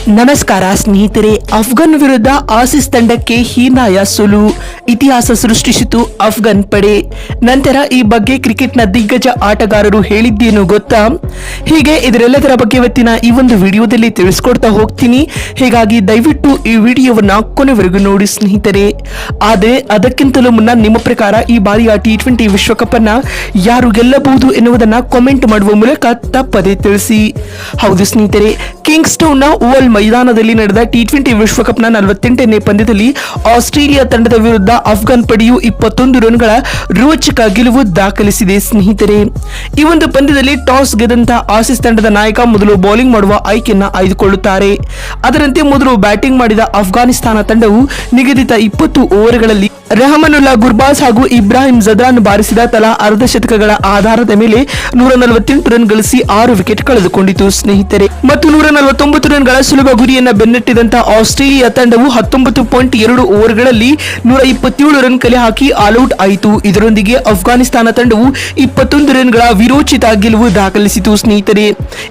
ನಮಸ್ಕಾರ ಸ್ನೇಹಿತರೆ. ಅಫ್ಘಾನ್ ವಿರುದ್ಧ ಆಸೀಸ್ ತಂಡಕ್ಕೆ ಹೀನಾಯ ಸೋಲು, ಇತಿಹಾಸ ಸೃಷ್ಟಿಸಿತು ಅಫ್ಘಾನ್ ಪಡೆ. ನಂತರ ಈ ಬಗ್ಗೆ ಕ್ರಿಕೆಟ್ನ ದಿಗ್ಗಜ ಆಟಗಾರರು ಹೇಳಿದ್ದೇನು ಗೊತ್ತಾ? ಹೀಗೆ ಇದರೆಲ್ಲದರ ಬಗ್ಗೆ ಇವತ್ತಿನ ಈ ಒಂದು ವಿಡಿಯೋದಲ್ಲಿ ತಿಳಿಸ್ಕೊಡ್ತಾ ಹೋಗ್ತೀನಿ. ಹೀಗಾಗಿ ದಯವಿಟ್ಟು ಈ ವಿಡಿಯೋವನ್ನ ಕೊನೆವರೆಗೂ ನೋಡಿ ಸ್ನೇಹಿತರೆ. ಆದರೆ ಅದಕ್ಕಿಂತಲೂ ಮುನ್ನ ನಿಮ್ಮ ಪ್ರಕಾರ ಈ ಬಾರಿಯ T20 ವಿಶ್ವಕಪ್ ಅನ್ನ ಯಾರು ಗೆಲ್ಲಬಹುದು ಎನ್ನುವುದನ್ನ ಕಾಮೆಂಟ್ ಮಾಡುವ ಮೂಲಕ ತಪ್ಪದೆ ತಿಳಿಸಿ. ಹೌದು ಸ್ನೇಹಿತರೆ, ಕಿಂಗ್ಸ್ಟೌನ್ ನ ಓವಲ್ ಮೈದಾನದಲ್ಲಿ ನಡೆದ T20 ವಿಶ್ವಕಪ್ನ 48ನೇ ಪಂದ್ಯದಲ್ಲಿ ಆಸ್ಟ್ರೇಲಿಯಾ ತಂಡದ ವಿರುದ್ಧ ಅಫ್ಘಾನ್ ಪಡೆಯು 21 ರನ್ಗಳ ರೋಚಕ ಗೆಲುವು ದಾಖಲಿಸಿದೆ ಸ್ನೇಹಿತರೆ. ಈ ಒಂದು ಪಂದ್ಯದಲ್ಲಿ ಟಾಸ್ ಗೆದ್ದಂತ ಆಸೀಸ್ ತಂಡದ ನಾಯಕ ಮೊದಲು ಬೌಲಿಂಗ್ ಮಾಡುವ ಆಯ್ಕೆಯನ್ನ ಆಯ್ದುಕೊಳ್ಳುತ್ತಾರೆ. ಅದರಂತೆ ಮೊದಲು ಬ್ಯಾಟಿಂಗ್ ಮಾಡಿದ ಅಫ್ಘಾನಿಸ್ತಾನ ತಂಡವು ನಿಗದಿತ 20 ಓವರ್ಗಳಲ್ಲಿ ರೆಹಮಾನುಲ್ಲಾ ಗುರ್ಬಾಸ್ ಹಾಗೂ ಇಬ್ರಾಹಿಂ ಜದ್ರಾನ್ ಬಾರಿಸಿದ ತಲಾ ಅರ್ಧ ಶತಕಗಳ ಆಧಾರದ ಮೇಲೆ 148 ರನ್ ಗಳಿಸಿ 6 ವಿಕೆಟ್ ಕಳೆದುಕೊಂಡಿತು ಸ್ನೇಹಿತರೆ. ಮತ್ತು 149 ರನ್ಗಳ ಸುಲಭ ಗುರಿಯನ್ನ ಬೆನ್ನಟ್ಟಿದಂತ ಆಸ್ಟ್ರೇಲಿಯಾ ತಂಡವು 19.2 ಓವರ್ಗಳಲ್ಲಿ 127 ರನ್ ಕಲೆ ಹಾಕಿ ಆಲ್ಔಟ್ ಆಯಿತು. ಇದರೊಂದಿಗೆ ಅಫ್ಘಾನಿಸ್ತಾನ ತಂಡವು 21 ರನ್ಗಳ ವಿರೋಚಿತ ಗೆಲುವು ದಾಖಲಿಸಿತು ಸ್ನೇಹಿತರೆ.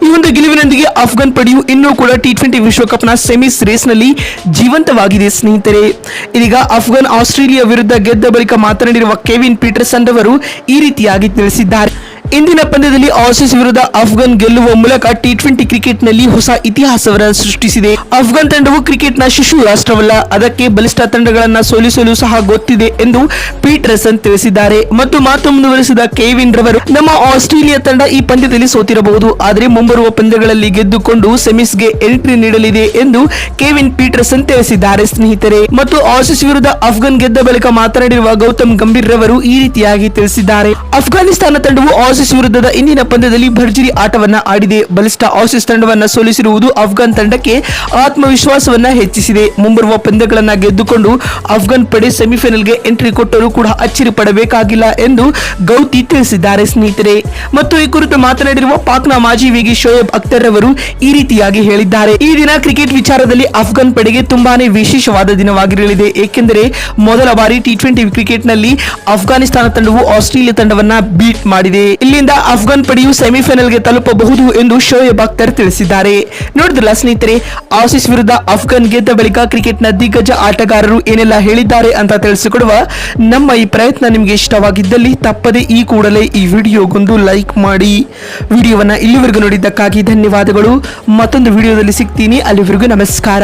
ಈ ಒಂದು ಗೆಲುವಿನೊಂದಿಗೆ ಅಫ್ಘಾನ್ ಪಡೆಯು ಇನ್ನೂ ಕೂಡ T20 ವಿಶ್ವಕಪ್ನ ಸೆಮಿಸ್ ರೇಸ್ ನಲ್ಲಿ ಜೀವಂತವಾಗಿದೆ ಸ್ನೇಹಿತರೆ. ಇದೀಗ ಅಫ್ಘಾನ್ ಆಸ್ಟ್ರೇಲಿಯಾ ವಿರುದ್ಧ ಗೆದ್ದ ಬಳಿಕ ಮಾತನಾಡಿರುವ ಕೆವಿನ್ ಪೀಟರ್ಸನ್ ಅವರು ಈ ರೀತಿಯಾಗಿ ತಿಳಿಸಿದ್ದಾರೆ. ಇಂದಿನ ಪಂದ್ಯದಲ್ಲಿ ಆಸೀಸ್ ವಿರುದ್ಧ ಅಫ್ಘಾನ್ ಗೆಲ್ಲುವ ಮೂಲಕ T20 ಕ್ರಿಕೆಟ್ ನಲ್ಲಿ ಹೊಸ ಇತಿಹಾಸವನ್ನು ಸೃಷ್ಟಿಸಿದೆ. ಅಫ್ಘಾನ್ ತಂಡವು ಕ್ರಿಕೆಟ್ನ ಶಿಶು ರಾಷ್ಟ್ರವಲ್ಲ, ಅದಕ್ಕೆ ಬಲಿಷ್ಠ ತಂಡಗಳನ್ನ ಸೋಲಿಸಲು ಸಹ ಗೊತ್ತಿದೆ ಎಂದು ಪೀಟರ್ಸನ್ ತಿಳಿಸಿದ್ದಾರೆ. ಮತ್ತು ಮಾತು ಮುಂದುವರೆಸಿದ ಕೆವಿನ್ ರವರು, ನಮ್ಮ ಆಸ್ಟ್ರೇಲಿಯಾ ತಂಡ ಈ ಪಂದ್ಯದಲ್ಲಿ ಸೋತಿರಬಹುದು, ಆದರೆ ಮುಂಬರುವ ಪಂದ್ಯಗಳಲ್ಲಿ ಗೆದ್ದುಕೊಂಡು ಸೆಮಿಸ್ಗೆ ಎಂಟ್ರಿ ನೀಡಲಿದೆ ಎಂದು ಕೆವಿನ್ ಪೀಟರ್ಸನ್ ತಿಳಿಸಿದ್ದಾರೆ ಸ್ನೇಹಿತರೆ. ಮತ್ತು ಆಸೀಸ್ ವಿರುದ್ಧ ಅಫ್ಘಾನ್ ಗೆದ್ದ ಬಳಿಕ ಮಾತನಾಡಿರುವ ಗೌತಮ್ ಗಂಭೀರ್ ರವರು ಈ ರೀತಿಯಾಗಿ ತಿಳಿಸಿದ್ದಾರೆ. ಅಫ್ಘಾನಿಸ್ತಾನ ತಂಡವು ಆಸೀಸ್ ವಿರುದ್ಧದ ಇಂದಿನ ಪಂದ್ಯದಲ್ಲಿ ಭರ್ಜರಿ ಆಟವನ್ನ ಆಡಿದೆ. ಬಲಿಷ್ಠ ಆಸೀಸ್ ತಂಡವನ್ನ ಸೋಲಿಸಿರುವುದು ಅಫ್ಘಾನ್ ತಂಡಕ್ಕೆ ಆತ್ಮವಿಶ್ವಾಸವನ್ನ ಹೆಚ್ಚಿಸಿದೆ. ಮುಂಬರುವ ಪಂದ್ಯಗಳನ್ನ ಗೆದ್ದುಕೊಂಡು ಅಫ್ಘಾನ್ ಪಡೆ ಸೆಮಿಫೈನಲ್ಗೆ ಎಂಟ್ರಿ ಕೊಟ್ಟರೂ ಕೂಡ ಅಚ್ಚರಿ ಪಡಬೇಕಾಗಿಲ್ಲ ಎಂದು ಗೌತಿ ತಿಳಿಸಿದ್ದಾರೆ ಸ್ನೇಹಿತರೆ. ಮತ್ತು ಈ ಕುರಿತು ಮಾತನಾಡಿರುವ ಪಾಕ್ನ ಮಾಜಿ ವೇಗಿ ಶೋಯಬ್ ಅಖ್ತರ್ ಅವರು ಈ ರೀತಿಯಾಗಿ ಹೇಳಿದ್ದಾರೆ. ಈ ದಿನ ಕ್ರಿಕೆಟ್ ವಿಚಾರದಲ್ಲಿ ಅಫ್ಘಾನ್ ಪಡೆಗೆ ತುಂಬಾನೇ ವಿಶೇಷವಾದ ದಿನವಾಗಿರಲಿದೆ, ಏಕೆಂದರೆ ಮೊದಲ ಬಾರಿ T20 ಕ್ರಿಕೆಟ್ ನಲ್ಲಿ ಅಫ್ಘಾನಿಸ್ತಾನ ತಂಡವು ಆಸ್ಟ್ರೇಲಿಯಾ ತಂಡವನ್ನ ಬೀಟ್ ಮಾಡಿದೆ. ಇಲ್ಲಿಂದ ಅಫ್ಘಾನ್ ಪಡೆಯು ಸೆಮಿಫೈನಲ್ಗೆ ತಲುಪಬಹುದು ಎಂದು ಶೋಯಬ್ ಅಖ್ತರ್ ತಿಳಿಸಿದ್ದಾರೆ. ನೋಡಿದ್ರಲ್ಲ ಸ್ನೇಹಿತರೆ, ಆಸೀಸ್ ವಿರುದ್ಧ ಅಫ್ಘಾನ್ ಗೆದ್ದ ಬಳಿಕ ಕ್ರಿಕೆಟ್ನ ದಿಗ್ಗಜ ಆಟಗಾರರು ಏನೆಲ್ಲ ಹೇಳಿದ್ದಾರೆ ಅಂತ ತಿಳಿಸಿಕೊಡುವ ನಮ್ಮ ಈ ಪ್ರಯತ್ನ ನಿಮಗೆ ಇಷ್ಟವಾಗಿದ್ದಲ್ಲಿ ತಪ್ಪದೆ ಈ ಕೂಡಲೇ ಈ ವಿಡಿಯೋಗೊಂದು ಲೈಕ್ ಮಾಡಿ. ವಿಡಿಯೋವನ್ನ ಇಲ್ಲಿವರೆಗೂ ನೋಡಿದ್ದಕ್ಕಾಗಿ ಧನ್ಯವಾದಗಳು. ಮತ್ತೊಂದು ವಿಡಿಯೋದಲ್ಲಿ ಸಿಗ್ತೀನಿ. ಅಲ್ಲಿವರೆಗೂ ನಮಸ್ಕಾರ.